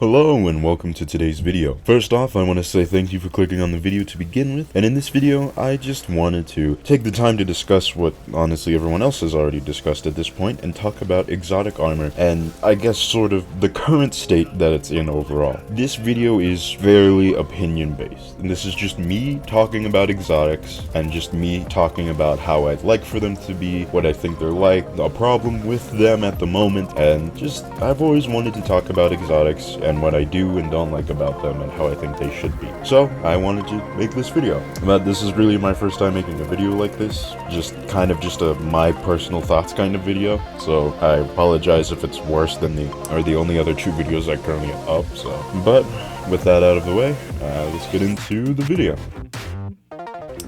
Hello and welcome to today's video. First off, I want to say thank you for clicking on the video to begin with, and in this video, I just wanted to take the time to discuss what honestly everyone else has already discussed at this point and talk about exotic armor and I guess sort of the current state that it's in overall. This video is fairly opinion based, and this is just me talking about exotics and just me talking about how I'd like for them to be, what I think they're like, a problem with them at the moment, and just I've always wanted to talk about exotics and what I do and don't like about them and how I think they should be. So I wanted to make this video. But this is really my first time making a video like this, just a my personal thoughts kind of video. So I apologize if it's worse than the only other two videos I currently have up. But with that out of the way, let's get into the video.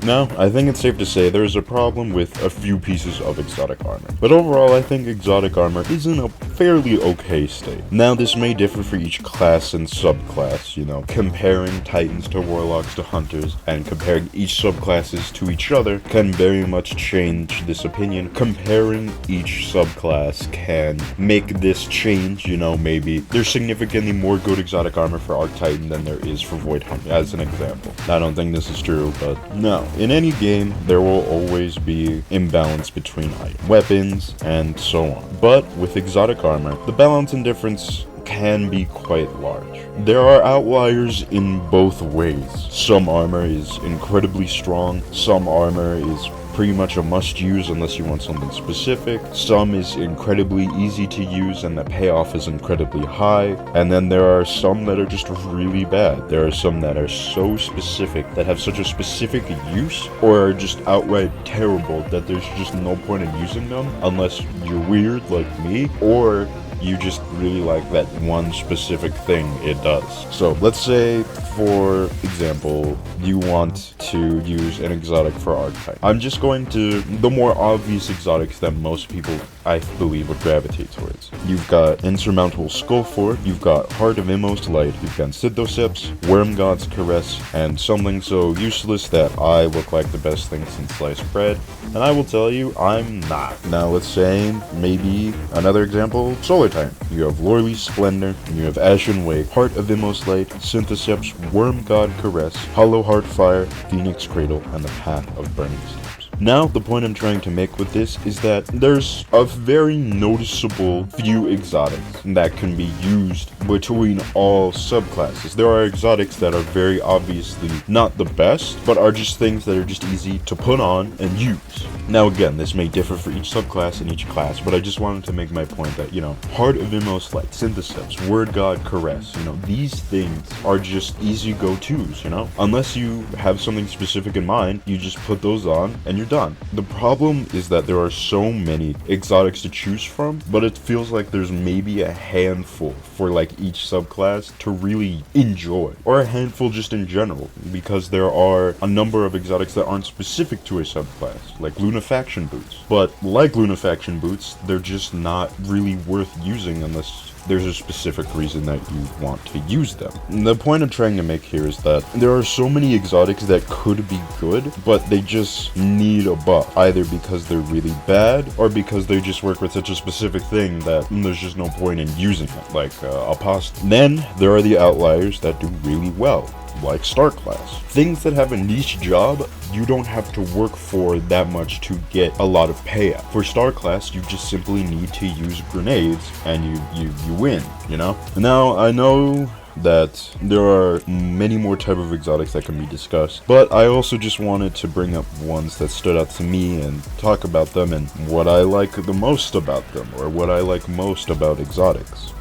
Now, I think it's safe to say there is a problem with a few pieces of exotic armor, but overall I think exotic armor is in a fairly okay state. Now, this may differ for each class and subclass, comparing titans to warlocks to hunters, and comparing each subclasses to each other can very much change this opinion. Comparing each subclass can make this change, maybe there's significantly more good exotic armor for Arc Titan than there is for Void Hunter, as an example. I don't think this is true, but no. In any game, there will always be imbalance between weapons and so on. But with exotic armor, the balance and difference can be quite large. There are outliers in both ways. Some armor is incredibly strong, some armor is pretty much a must-use unless you want something specific. Some is incredibly easy to use and the payoff is incredibly high. And then there are some that are just really bad. There are some that are so specific, that have such a specific use, or are just outright terrible that there's just no point in using them unless you're weird like me, or you just really like that one specific thing it does. So let's say, for example, you want to use an exotic for Archetype. I'm just going to the more obvious exotics that most people, I believe, would gravitate towards. You've got Insurmountable Skullfort, you've got Heart of Inmost Light, you've got Synthoceps, Wormgod's Caress, and something so useless that I look like the best thing since sliced bread, and I will tell you, I'm not. Now let's say, maybe another example, Solar Titan. You have Loreley's Splendor, you have Ashen Wake, Heart of Inmost Light, Synthoceps, Wormgod Caress, Hollow Heart Fire, Phoenix Cradle, and the Path of Burning Steps. Now, the point I'm trying to make with this is that there's a very noticeable few exotics that can be used between all subclasses. There are exotics that are very obviously not the best, but are just things that are just easy to put on and use. Now again, this may differ for each subclass and each class, but I just wanted to make my point that, Heart of Inmost Light, Synthoceps, Wormgod Caress, these things are just easy go-tos, Unless you have something specific in mind, you just put those on and you're done. The problem is that there are so many exotics to choose from, but it feels like there's maybe a handful for each subclass to really enjoy, or a handful just in general, because there are a number of exotics that aren't specific to a subclass, like Lunafaction Boots. But like Lunafaction Boots, they're just not really worth using unless there's a specific reason that you want to use them. And the point I'm trying to make here is that there are so many exotics that could be good, but they just need a buff, either because they're really bad, or because they just work with such a specific thing that there's just no point in using it, like Apostle. Then there are the outliers that do really well, like Star Class. Things that have a niche job, you don't have to work for that much to get a lot of payout. For Star Class, you just simply need to use grenades and you win, Now, I know that there are many more type of exotics that can be discussed, but I also just wanted to bring up ones that stood out to me and talk about them and what I like the most about them, or what I like most about exotics.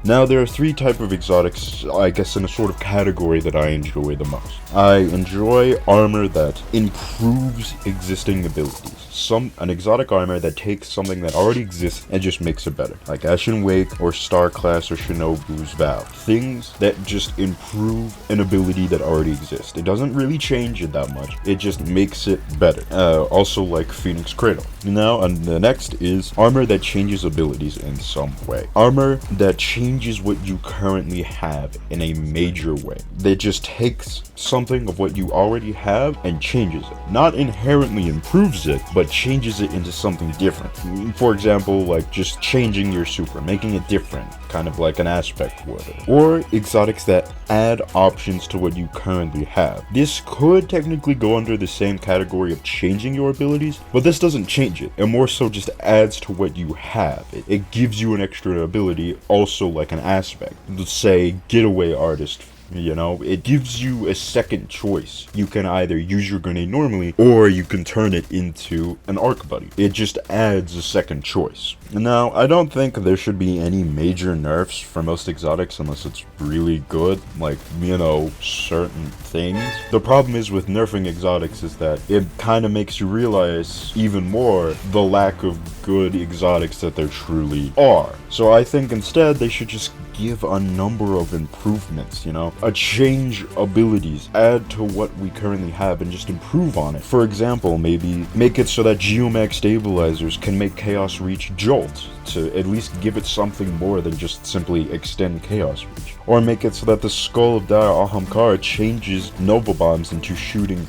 Now, there are three types of exotics, I guess, in a sort of category that I enjoy the most. I enjoy armor that improves existing abilities. An exotic armor that takes something that already exists and just makes it better, like Ashen Wake or Star Class or Shinobu's Vow. Things that just improve an ability that already exists. It doesn't really change it that much, it just makes it better. Also like Phoenix Cradle. Now, and the next is armor that changes abilities in some way. Armor that changes what you currently have in a major way. That just takes something of what you already have and changes it. Not inherently improves it, but but changes it into something different. For example, like just changing your super, making it different, kind of like an aspect warder. Or exotics that add options to what you currently have. This could technically go under the same category of changing your abilities, but this doesn't change it. It more so just adds to what you have. It gives you an extra ability, also like an aspect. Let's say getaway artist. You know, it gives you a second choice. You can either use your grenade normally, or you can turn it into an arc buddy. It just adds a second choice. Now, I don't think there should be any major nerfs for most exotics unless it's really good, like, you know, certain things. The problem is with nerfing exotics is that it kind of makes you realize even more the lack of good exotics that there truly are. So I think instead they should just give a number of improvements, you know, change abilities, add to what we currently have and just improve on it. For example, maybe make it so that Geomag stabilizers can make Chaos Reach jolt, to at least give it something more than just simply extend Chaos Reach. Or make it so that the Skull of Dire Ahamkara changes Nova Bombs into shooting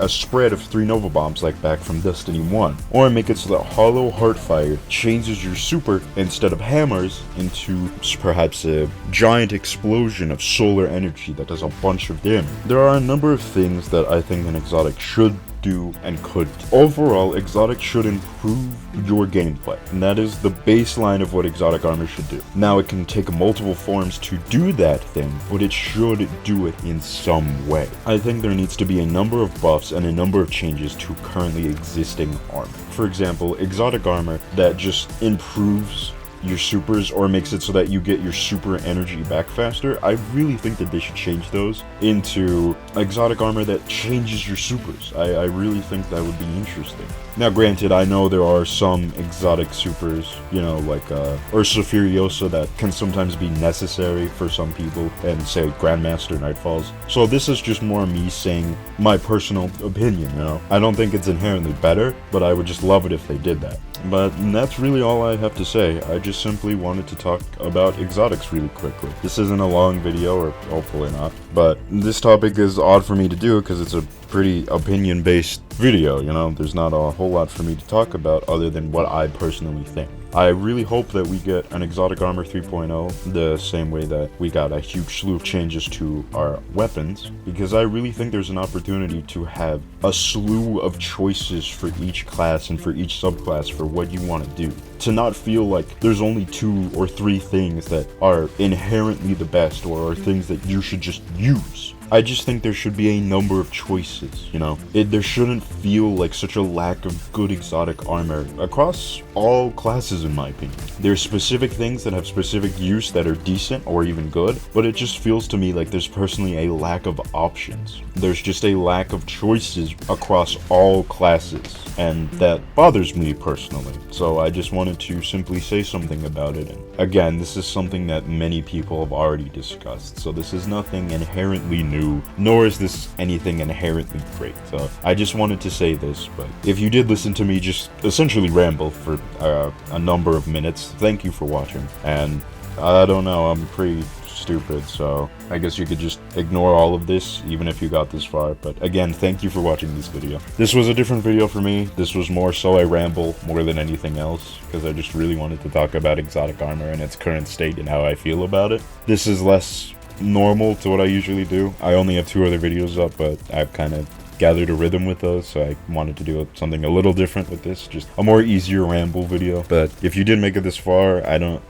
a spread of 3 Nova Bombs like back from Destiny 1. Or make it so that Hollow Heartfire changes your super, instead of hammers, into perhaps a giant explosion of solar energy that does a bunch of damage. There are a number of things that I think an exotic should do and could do. Overall, exotic should improve your gameplay, and that is the baseline of what exotic armor should do. Now, it can take multiple forms to do that thing, but it should do it in some way. I think there needs to be a number of buffs and a number of changes to currently existing armor. For example, exotic armor that just improves your supers or makes it so that you get your super energy back faster. I really think that they should change those into exotic armor that changes your supers. I really think that would be interesting. Now granted, I know there are some exotic supers, you know, like Ursa Furiosa, that can sometimes be necessary for some people, and say Grandmaster Nightfalls. So this is just more me saying my personal opinion, you know. I don't think it's inherently better, but I would just love it if they did that. But that's really all I have to say. I just simply wanted to talk about exotics really quickly. This isn't a long video, or hopefully not, but this topic is odd for me to do because it's a pretty opinion-based video, you know. There's not a whole lot for me to talk about other than what I personally think. I really hope that we get an exotic armor 3.0 the same way that we got a huge slew of changes to our weapons, because I really think there's an opportunity to have a slew of choices for each class and for each subclass for what you want to do. To not feel like there's only 2 or 3 things that are inherently the best or are things that you should just use. I just think there should be a number of choices, you know? There shouldn't feel like such a lack of good exotic armor across all classes, in my opinion. There's specific things that have specific use that are decent or even good, but it just feels to me like there's personally a lack of options. There's just a lack of choices across all classes, and that bothers me personally. So I just wanted to simply say something about it. And again, this is something that many people have already discussed, so this is nothing inherently new, nor is this anything inherently great. So I just wanted to say this, but if you did listen to me just essentially ramble for a number of minutes, thank you for watching. And I don't know, I'm pretty stupid, so I guess you could just ignore all of this even if you got this far. But again, thank you for watching this video. This was a different video for me. This was more so a ramble more than anything else, because I just really wanted to talk about exotic armor and its current state and how I feel about it. This is less normal to what I usually do. I only have 2 other videos up, but I've kind of gathered a rhythm with those, so I wanted to do something a little different with this, just a more easier ramble video. But if you did make it this far,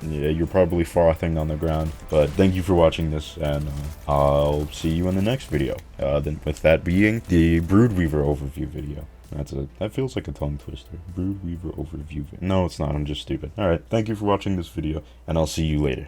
you're probably frothing on the ground. But thank you for watching this, and I'll see you in the next video. Then with that being the Broodweaver overview video. That feels like a tongue twister. Broodweaver overview. No, it's not. I'm just stupid. Alright, thank you for watching this video, and I'll see you later.